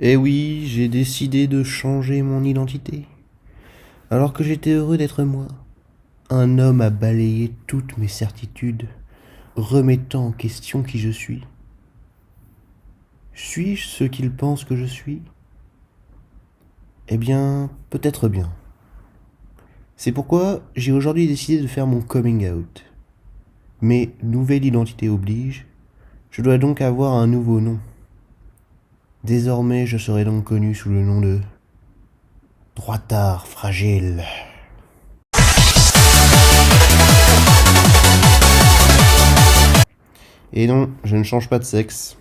Eh oui, j'ai décidé de changer mon identité. Alors que j'étais heureux d'être moi. Un homme a balayé toutes mes certitudes, remettant en question qui je suis. Suis-je ce qu'il pense que je suis? Eh bien, peut-être bien. C'est pourquoi j'ai aujourd'hui décidé de faire mon coming out. Mais nouvelle identité oblige, je dois donc avoir un nouveau nom. Désormais, je serai donc connu sous le nom de Droitard Fragile. Et non, je ne change pas de sexe.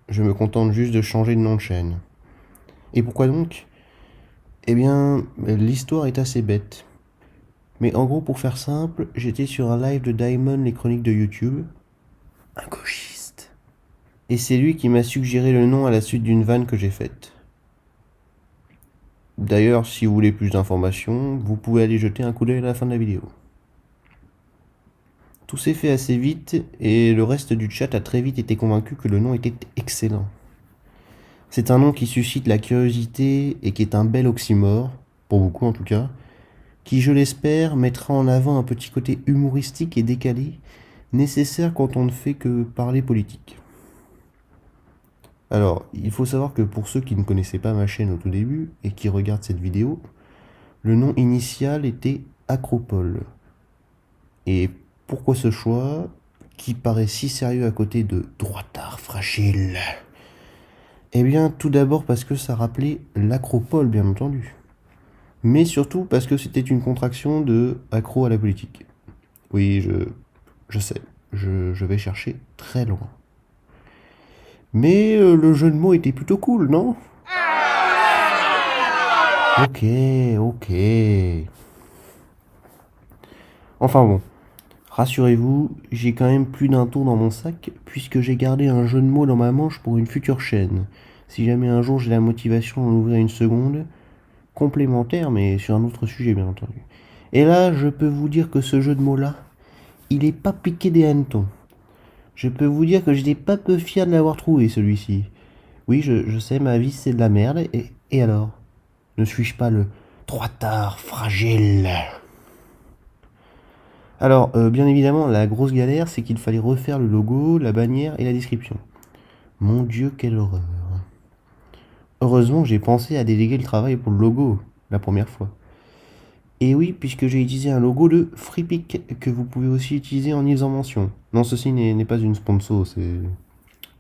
Je me contente juste de changer de nom de chaîne. Et pourquoi donc? Eh bien, l'histoire est assez bête. Mais en gros, pour faire simple, j'étais sur un live de Diamond, les chroniques de YouTube. Un gauchiste. Et c'est lui qui m'a suggéré le nom à la suite d'une vanne que j'ai faite. D'ailleurs, si vous voulez plus d'informations, vous pouvez aller jeter un coup d'œil à la fin de la vidéo. Tout s'est fait assez vite et le reste du chat a très vite été convaincu que le nom était excellent. C'est un nom qui suscite la curiosité et qui est un bel oxymore, pour beaucoup en tout cas, qui je l'espère mettra en avant un petit côté humoristique et décalé, nécessaire quand on ne fait que parler politique. Alors, il faut savoir que pour ceux qui ne connaissaient pas ma chaîne au tout début et qui regardent cette vidéo, le nom initial était Acropole. Et pourquoi ce choix, qui paraît si sérieux à côté de Droitard Fragile? Eh bien, tout d'abord parce que ça rappelait l'acropole, bien entendu. Mais surtout parce que c'était une contraction de accro à la politique. Oui, je sais, je vais chercher très loin. Mais le jeu de mots était plutôt cool, non? Ok, ok. Enfin bon, rassurez-vous, j'ai quand même plus d'un tour dans mon sac, puisque j'ai gardé un jeu de mots dans ma manche pour une future chaîne. Si jamais un jour j'ai la motivation d'en ouvrir une seconde, complémentaire, mais sur un autre sujet, bien entendu. Et là, je peux vous dire que ce jeu de mots-là, il est pas piqué des hannetons. Je peux vous dire que j'étais pas peu fier de l'avoir trouvé, celui-ci. Oui, je sais, ma vie, c'est de la merde, et alors? Ne suis-je pas le droitard fragile? Alors, bien évidemment, la grosse galère, c'est qu'il fallait refaire le logo, la bannière et la description. Mon Dieu, quelle horreur. Heureusement que j'ai pensé à déléguer le travail pour le logo, la première fois. Et oui, puisque j'ai utilisé un logo de FreePic que vous pouvez aussi utiliser en y faisant mention. Non, ceci n'est pas une sponsor,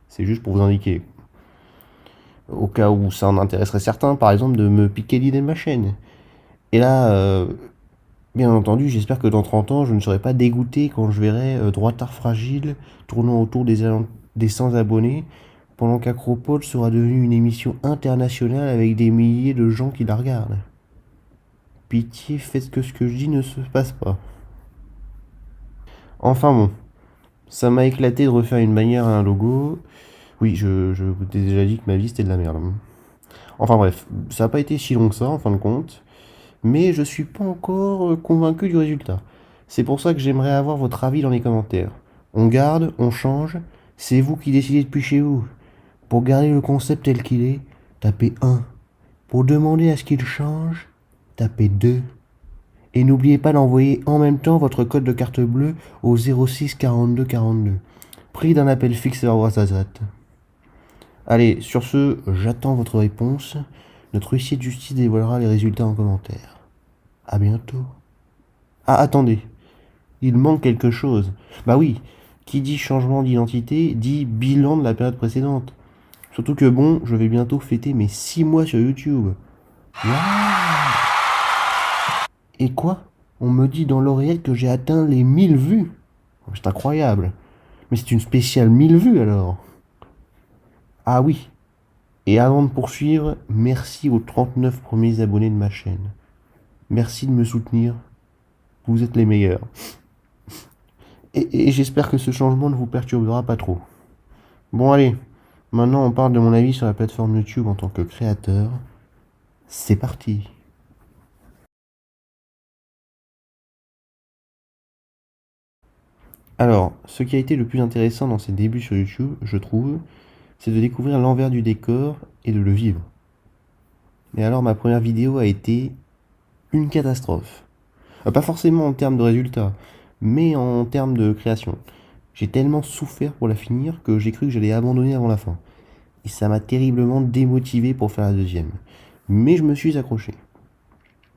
c'est juste pour vous indiquer. Au cas où ça en intéresserait certains, par exemple, de me piquer l'idée de ma chaîne. Et là, bien entendu, j'espère que dans 30 ans, je ne serai pas dégoûté quand je verrai Droitard Fragile tournant autour des 100 abonnés, pendant qu'Acropole sera devenue une émission internationale avec des milliers de gens qui la regardent. Pitié, faites que ce que je dis ne se passe pas. Enfin bon, ça m'a éclaté de refaire une bannière à un logo. Oui, je vous ai déjà dit que ma vie c'était de la merde. Enfin bref, ça n'a pas été si long que ça en fin de compte, mais je suis pas encore convaincu du résultat. C'est pour ça que j'aimerais avoir votre avis dans les commentaires. On garde, on change, c'est vous qui décidez depuis chez vous. Pour garder le concept tel qu'il est, tapez 1. Pour demander à ce qu'il change, tapez 2. Et n'oubliez pas d'envoyer en même temps votre code de carte bleue au 06 42 42. Prix d'un appel fixe vers WhatsApp. Allez, sur ce, j'attends votre réponse. Notre huissier de justice dévoilera les résultats en commentaire. À bientôt. Ah, attendez, il manque quelque chose. Bah oui, qui dit changement d'identité dit bilan de la période précédente. Surtout que bon, je vais bientôt fêter mes 6 mois sur YouTube. Waouh! Et quoi? On me dit dans l'oreillette que j'ai atteint les 1000 vues. C'est incroyable. Mais c'est une spéciale 1000 vues alors. Ah oui. Et avant de poursuivre, merci aux 39 premiers abonnés de ma chaîne. Merci de me soutenir. Vous êtes les meilleurs. Et j'espère que ce changement ne vous perturbera pas trop. Bon allez, maintenant on parle de mon avis sur la plateforme YouTube en tant que créateur. C'est parti. Alors, ce qui a été le plus intéressant dans ses débuts sur YouTube, je trouve, c'est de découvrir l'envers du décor et de le vivre. Mais alors ma première vidéo a été une catastrophe. Pas forcément en termes de résultats, mais en termes de création. J'ai tellement souffert pour la finir que j'ai cru que j'allais abandonner avant la fin. Et ça m'a terriblement démotivé pour faire la deuxième. Mais je me suis accroché.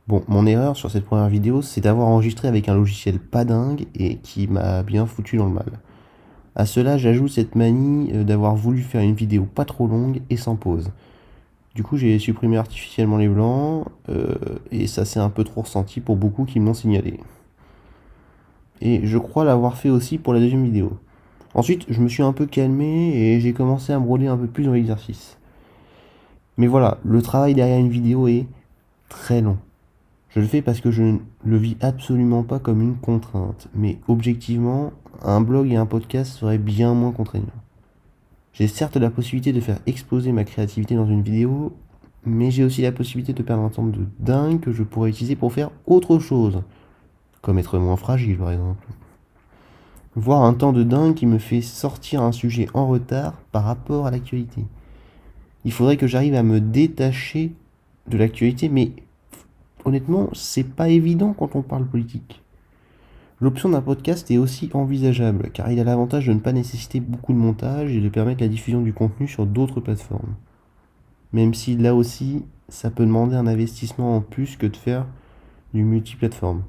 Bon, mon erreur sur cette première vidéo, c'est d'avoir enregistré avec un logiciel pas dingue et qui m'a bien foutu dans le mal. À cela, j'ajoute cette manie d'avoir voulu faire une vidéo pas trop longue et sans pause. Du coup, j'ai supprimé artificiellement les blancs et ça s'est un peu trop ressenti pour beaucoup qui me l'ont signalé. Et je crois l'avoir fait aussi pour la deuxième vidéo. Ensuite, je me suis un peu calmé et j'ai commencé à me rôler un peu plus dans l'exercice. Mais voilà, le travail derrière une vidéo est très long. Je le fais parce que je ne le vis absolument pas comme une contrainte, mais objectivement, un blog et un podcast seraient bien moins contraignants. J'ai certes la possibilité de faire exploser ma créativité dans une vidéo, mais j'ai aussi la possibilité de perdre un temps de dingue que je pourrais utiliser pour faire autre chose, comme être moins fragile par exemple. Voire un temps de dingue qui me fait sortir un sujet en retard par rapport à l'actualité. Il faudrait que j'arrive à me détacher de l'actualité, mais honnêtement, c'est pas évident quand on parle politique. L'option d'un podcast est aussi envisageable, car il a l'avantage de ne pas nécessiter beaucoup de montage et de permettre la diffusion du contenu sur d'autres plateformes. Même si là aussi, ça peut demander un investissement en plus que de faire du multiplateforme.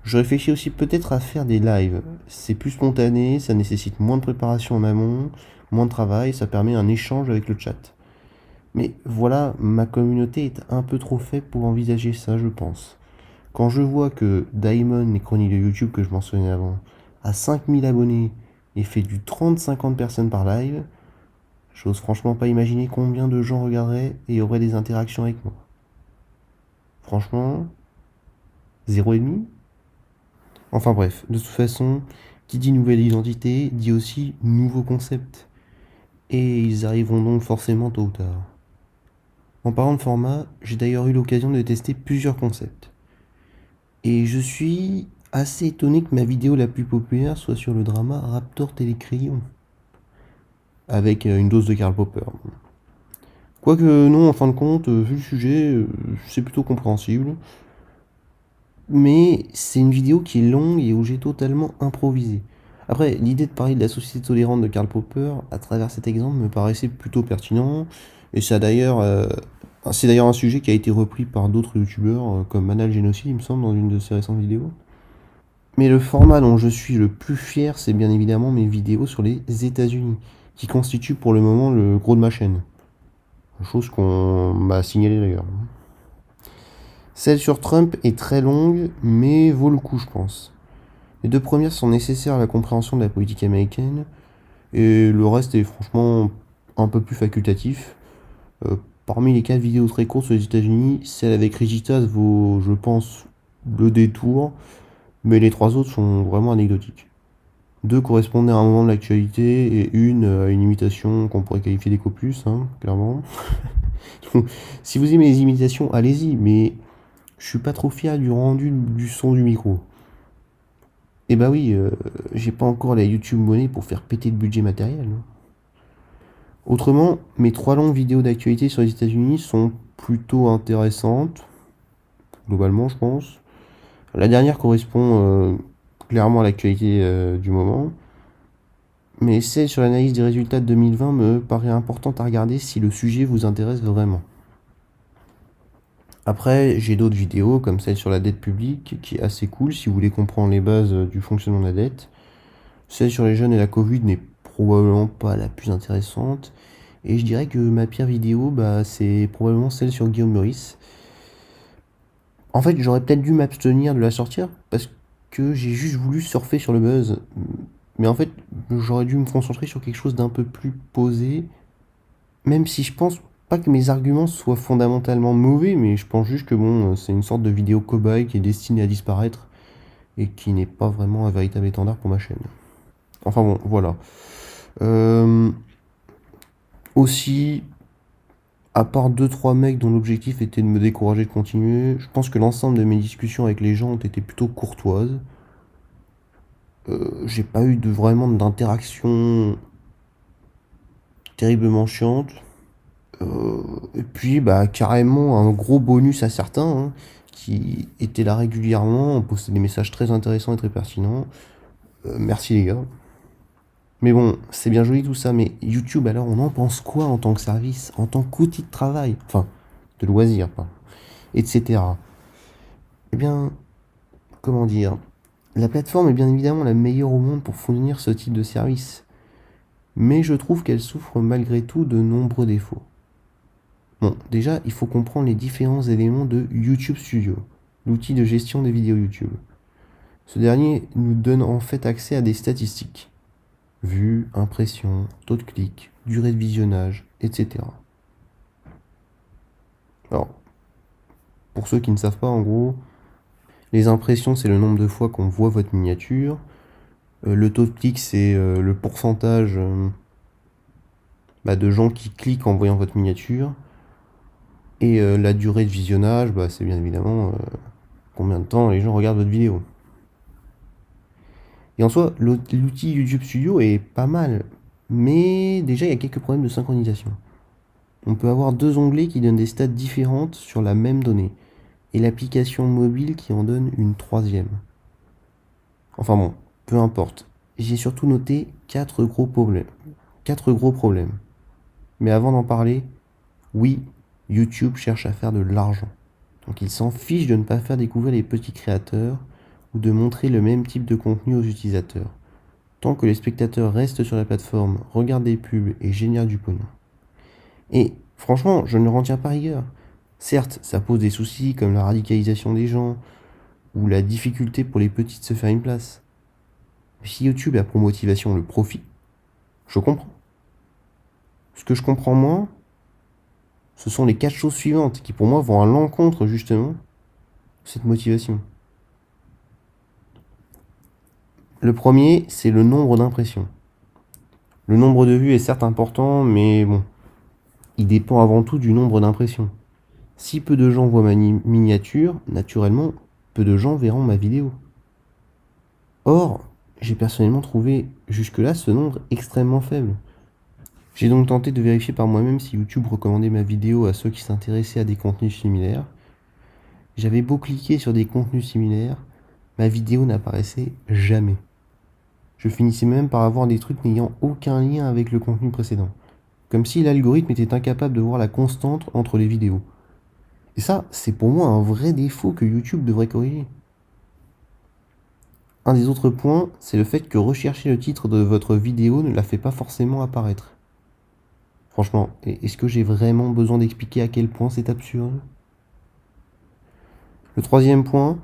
Je réfléchis aussi peut-être à faire des lives. C'est plus spontané, ça nécessite moins de préparation en amont, moins de travail, ça permet un échange avec le chat. Mais voilà, ma communauté est un peu trop faible pour envisager ça, je pense. Quand je vois que Daimon, les chroniques de YouTube que je mentionnais avant, a 5000 abonnés et fait du 30-50 personnes par live, j'ose franchement pas imaginer combien de gens regarderaient et auraient des interactions avec moi. Franchement, 0,5. Enfin bref, de toute façon, qui dit nouvelle identité dit aussi nouveau concept. Et ils arriveront donc forcément tôt ou tard. En parlant de format, j'ai d'ailleurs eu l'occasion de tester plusieurs concepts. Et je suis assez étonné que ma vidéo la plus populaire soit sur le drama Raptor Télécrayon, avec une dose de Karl Popper. Quoique non, en fin de compte, vu le sujet, c'est plutôt compréhensible. Mais c'est une vidéo qui est longue et où j'ai totalement improvisé. Après, l'idée de parler de la société tolérante de Karl Popper à travers cet exemple me paraissait plutôt pertinent. Et c'est d'ailleurs un sujet qui a été repris par d'autres youtubeurs, comme Manal Genocide, il me semble, dans une de ses récentes vidéos. Mais le format dont je suis le plus fier, c'est bien évidemment mes vidéos sur les États-Unis, qui constituent pour le moment le gros de ma chaîne. Chose qu'on m'a signalé d'ailleurs. Celle sur Trump est très longue, mais vaut le coup, je pense. Les deux premières sont nécessaires à la compréhension de la politique américaine, et le reste est franchement un peu plus facultatif. Parmi les 4 vidéos très courtes sur les États-Unis, celle avec Rigitas vaut, je pense, le détour, mais les 3 autres sont vraiment anecdotiques. 2 correspondaient à un moment de l'actualité, et une à une imitation qu'on pourrait qualifier d'écopus, hein, clairement. Donc, si vous aimez les imitations, allez-y, mais je suis pas trop fier du rendu du son du micro. Et bah oui, j'ai pas encore la YouTube monnaie pour faire péter le budget matériel. Autrement, mes 3 longues vidéos d'actualité sur les États-Unis sont plutôt intéressantes, globalement je pense. La dernière correspond clairement à l'actualité du moment, mais celle sur l'analyse des résultats de 2020 me paraît importante à regarder si le sujet vous intéresse vraiment. Après, j'ai d'autres vidéos comme celle sur la dette publique qui est assez cool si vous voulez comprendre les bases du fonctionnement de la dette. Celle sur les jeunes et la Covid n'est probablement pas la plus intéressante. Et je dirais que ma pire vidéo, bah, c'est probablement celle sur Guillaume Meurice. En fait, j'aurais peut-être dû m'abstenir de la sortir parce que j'ai juste voulu surfer sur le buzz. Mais en fait, j'aurais dû me concentrer sur quelque chose d'un peu plus posé. Même si je pense pas que mes arguments soient fondamentalement mauvais, mais je pense juste que bon, c'est une sorte de vidéo cobaye qui est destinée à disparaître et qui n'est pas vraiment un véritable étendard pour ma chaîne. Enfin bon, voilà. Aussi, à part deux trois mecs dont l'objectif était de me décourager de continuer, je pense que l'ensemble de mes discussions avec les gens ont été plutôt courtoises. J'ai pas eu vraiment d'interaction terriblement chiante. Et puis, bah, carrément un gros bonus à certains, hein, qui étaient là régulièrement, on postait des messages très intéressants et très pertinents. Merci les gars. Mais bon, c'est bien joli tout ça, mais YouTube, alors on en pense quoi en tant que service, en tant qu'outil de travail, enfin, de loisir, pas, etc. Eh bien, comment dire, la plateforme est bien évidemment la meilleure au monde pour fournir ce type de service, mais je trouve qu'elle souffre malgré tout de nombreux défauts. Bon, déjà, il faut comprendre les différents éléments de YouTube Studio, l'outil de gestion des vidéos YouTube. Ce dernier nous donne en fait accès à des statistiques. Vues, impressions, taux de clic, durée de visionnage, etc. Alors, pour ceux qui ne savent pas, en gros, les impressions, c'est le nombre de fois qu'on voit votre miniature. Le taux de clic, c'est le pourcentage de gens qui cliquent en voyant votre miniature. Et la durée de visionnage, c'est bien évidemment combien de temps les gens regardent votre vidéo. Et en soi, l'outil YouTube Studio est pas mal, mais déjà il y a quelques problèmes de synchronisation. On peut avoir deux onglets qui donnent des stats différentes sur la même donnée, et l'application mobile qui en donne une troisième. Enfin bon, peu importe. J'ai surtout noté quatre gros problèmes. Mais avant d'en parler, oui, YouTube cherche à faire de l'argent. Donc il s'en fiche de ne pas faire découvrir les petits créateurs ou de montrer le même type de contenu aux utilisateurs. Tant que les spectateurs restent sur la plateforme, regardent des pubs et génèrent du pognon. Et franchement, je ne leur en tiens pas rigueur. Certes, ça pose des soucis comme la radicalisation des gens ou la difficulté pour les petits de se faire une place. Mais si YouTube a pour motivation le profit, je comprends. Ce que je comprends moins, ce sont les quatre choses suivantes qui pour moi vont à l'encontre justement de cette motivation. Le premier, c'est le nombre d'impressions. Le nombre de vues est certes important, mais bon, il dépend avant tout du nombre d'impressions. Si peu de gens voient ma miniature, naturellement, peu de gens verront ma vidéo. Or, j'ai personnellement trouvé jusque-là ce nombre extrêmement faible. J'ai donc tenté de vérifier par moi-même si YouTube recommandait ma vidéo à ceux qui s'intéressaient à des contenus similaires. J'avais beau cliquer sur des contenus similaires, ma vidéo n'apparaissait jamais. Je finissais même par avoir des trucs n'ayant aucun lien avec le contenu précédent. Comme si l'algorithme était incapable de voir la constante entre les vidéos. Et ça, c'est pour moi un vrai défaut que YouTube devrait corriger. Un des autres points, c'est le fait que rechercher le titre de votre vidéo ne la fait pas forcément apparaître. Franchement, est-ce que j'ai vraiment besoin d'expliquer à quel point c'est absurde? Le troisième point,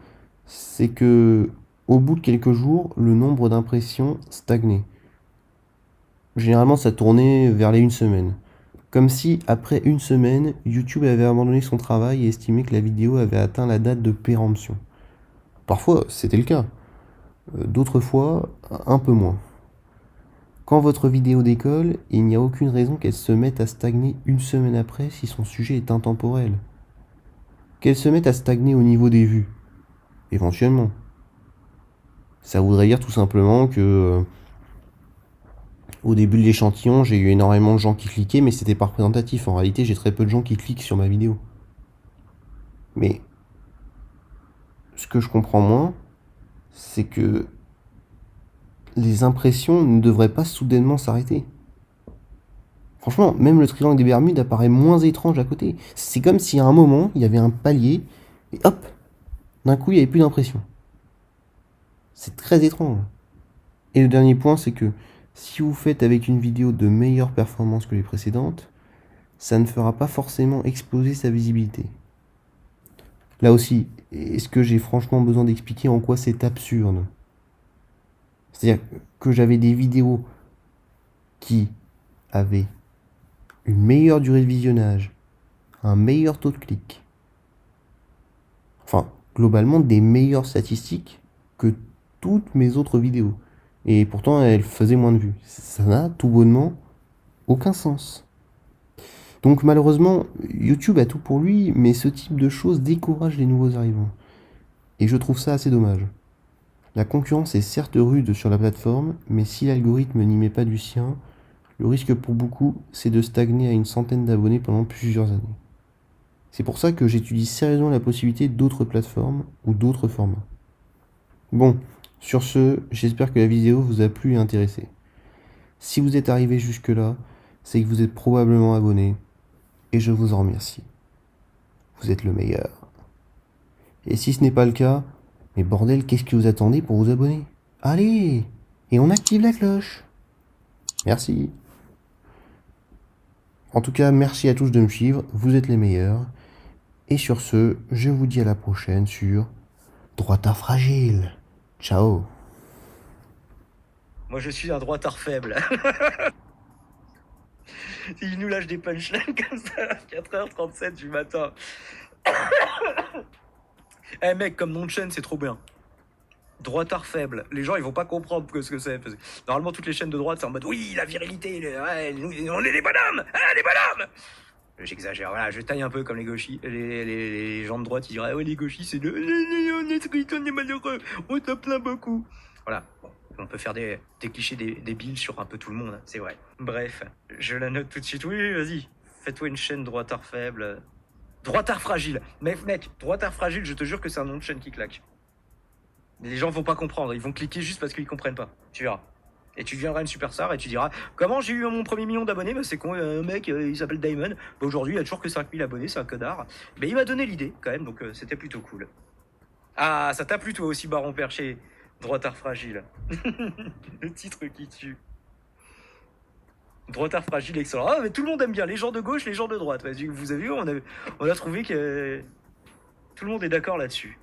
c'est que, au bout de quelques jours, le nombre d'impressions stagnait. Généralement, ça tournait vers les une semaine. Comme si, après une semaine, YouTube avait abandonné son travail et estimé que la vidéo avait atteint la date de péremption. Parfois, c'était le cas. D'autres fois, un peu moins. Quand votre vidéo décolle, il n'y a aucune raison qu'elle se mette à stagner une semaine après si son sujet est intemporel. Qu'elle se mette à stagner au niveau des vues, éventuellement. Ça voudrait dire tout simplement que au début de l'échantillon, j'ai eu énormément de gens qui cliquaient, mais c'était pas représentatif. En réalité, j'ai très peu de gens qui cliquent sur ma vidéo. Mais ce que je comprends moins, c'est que les impressions ne devraient pas soudainement s'arrêter. Franchement, même le triangle des Bermudes apparaît moins étrange à côté. C'est comme si à un moment, il y avait un palier, et hop, d'un coup, il n'y avait plus d'impression. C'est très étrange. Et le dernier point, c'est que si vous faites avec une vidéo de meilleure performance que les précédentes, ça ne fera pas forcément exploser sa visibilité. Là aussi, est-ce que j'ai franchement besoin d'expliquer en quoi c'est absurde? C'est-à-dire que j'avais des vidéos qui avaient une meilleure durée de visionnage, un meilleur taux de clic, enfin, globalement, des meilleures statistiques que toutes mes autres vidéos. Et pourtant, elles faisaient moins de vues. Ça n'a tout bonnement aucun sens. Donc malheureusement, YouTube a tout pour lui, mais ce type de choses décourage les nouveaux arrivants. Et je trouve ça assez dommage. La concurrence est certes rude sur la plateforme, mais si l'algorithme n'y met pas du sien, Le risque pour beaucoup, c'est de stagner à une centaine d'abonnés pendant plusieurs années. C'est pour ça que j'étudie sérieusement la possibilité d'autres plateformes ou d'autres formats. Bon, sur ce, j'espère que la vidéo vous a plu et intéressé. Si vous êtes arrivé jusque-là, c'est que vous êtes probablement abonné, et je vous en remercie. Vous êtes le meilleur. Et si ce n'est pas le cas, mais bordel, qu'est-ce que vous attendez pour vous abonner? Allez! Et on active la cloche. Merci. En tout cas, merci à tous de me suivre, vous êtes les meilleurs. Et sur ce, je vous dis à la prochaine sur Droitard Fragile. Ciao. Moi, je suis un droitard faible. Il nous lâche des punchlines comme ça à 4h37 du matin. Eh mec, comme nom de chaîne, c'est trop bien. Droitard faible. Les gens, ils vont pas comprendre ce que c'est. Normalement, toutes les chaînes de droite, c'est en mode oui, la virilité, on est des bonhommes, hein, des bonhommes. J'exagère, voilà, je taille un peu comme les gauchis. Les gens de droite, ils diraient, ouais, les gauchis, c'est le. On est triste, on est malheureux, on te plaint beaucoup. Voilà, bon, on peut faire des clichés débiles sur un peu tout le monde, c'est vrai. Bref, je la note tout de suite. Oui, vas-y, fais-toi une chaîne droitard faible. Droitard fragile. Mec, droitard fragile, je te jure que c'est un nom de chaîne qui claque. Les gens vont pas comprendre, ils vont cliquer juste parce qu'ils comprennent pas. Tu verras. Et tu deviendras une superstar et tu diras comment j'ai eu mon premier million d'abonnés. Bah, c'est con, un mec, il s'appelle Diamond. Bah, aujourd'hui, il a toujours que 5000 abonnés, c'est un connard. Mais il m'a donné l'idée quand même, donc c'était plutôt cool. Ah, ça t'a plu toi aussi, Baron Perché, droitard fragile. Le titre qui tue. Droitard fragile, excellent. Ah, mais tout le monde aime bien, les gens de gauche, les gens de droite. Vous avez vu, on a trouvé que tout le monde est d'accord là-dessus.